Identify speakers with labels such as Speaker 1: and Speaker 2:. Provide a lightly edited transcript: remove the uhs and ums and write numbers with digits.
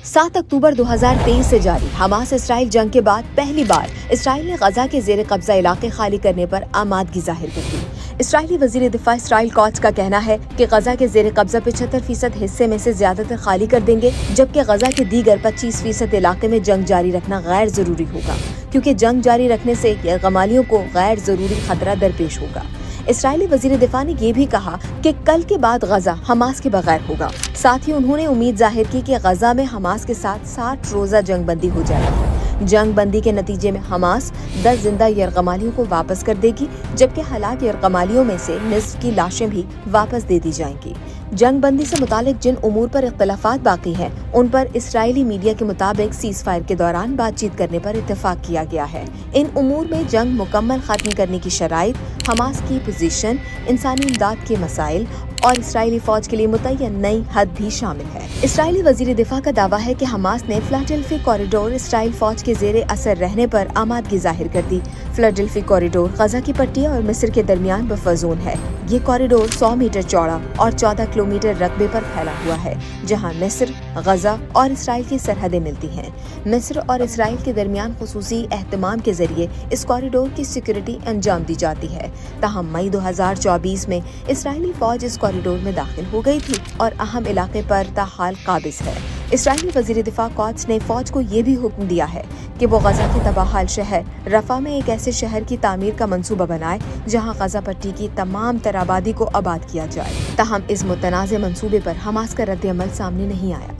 Speaker 1: 7 अक्टूबर 2023 से जारी Hamas Israel जंग के बाद पहली बार इसराइल ने गजा के जेर कब्जा इलाके खाली करने पर आमादगी जाहिर कर दी। इसराइली वजीर दिफा इसराइल कॉट्स का कहना है कि गजा के जेर कब्जा 75% हिस्से में से ज्यादातर खाली कर देंगे, जबकि गजा के दीगर 25% इलाके में जंग जारी रखना गैर जरूरी होगा, क्योंकि जंग जारी रखने से यरगमालियों को गैर जरूरी खतरा दरपेश होगा। इसराइली वजीर दिफा ने ये भी कहा कि कल के बाद गजा हमास के बगैर होगा। साथ ही उन्होंने उम्मीद जाहिर की कि गजा में हमास के साथ 60 रोजा जंग बंदी हो जाएगी। जंग बंदी के नतीजे में हमास 10 जिंदा यरगमालियों को वापस कर देगी, जबकि हलाक यरगमालियों में से निस्फ की लाशें भी वापस दे दी जाएंगी। जंग बंदी से मुतालिक जिन उमूर पर इख्तलाफात बाकी हैं, उन पर इसराइली मीडिया के मुताबिक सीज फायर के दौरान बातचीत करने पर इत्तेफाक किया गया है। इन उमूर में जंग मुकम्मल खत्म करने की शराइत, हमास की पोजीशन, इंसानी इमदाद के मसाइल और इसराइली फौज के लिए मुतय्यन नई हद भी शामिल है। इसराइली वजीर दिफा का दावा है कि हमास ने फिलाडेल्फी कॉरिडोर इसराइल फौज के जेरे असर रहने पर आमादगी जाहिर कर दी। फिलाडेल्फी कॉरिडोर गजा की पट्टी और मिस्र के दरमियान बफर जोन है। ये कॉरिडोर 100 मीटर चौड़ा और 14 किलोमीटर रकबे पर फैला हुआ है, जहां मिस्र, गजा और इसराइल की सरहदें मिलती हैं। मिस्र और इसराइल के दरमियान खुसूसी एहतमाम के जरिए इस कॉरिडोर की सिक्योरिटी अंजाम दी जाती है। ताहम मई 2024 में इसराइली फौज इस कॉरिडोर में दाखिल हो गई थी और अहम इलाके पर ताहाल काबिज है। इसराइली वजीर दिफा कॉट्स ने फौज को ये भी हुक्म दिया है कि वो गजा के तबाहाल शहर रफा में एक ऐसे शहर की तामीर का मंसूबा बनाए जहां गजा पट्टी की तमाम तर आबादी को आबाद किया जाए। ताहम इस मुतनाज़ मंसूबे पर हमास का रद्द अमल सामने नहीं आया।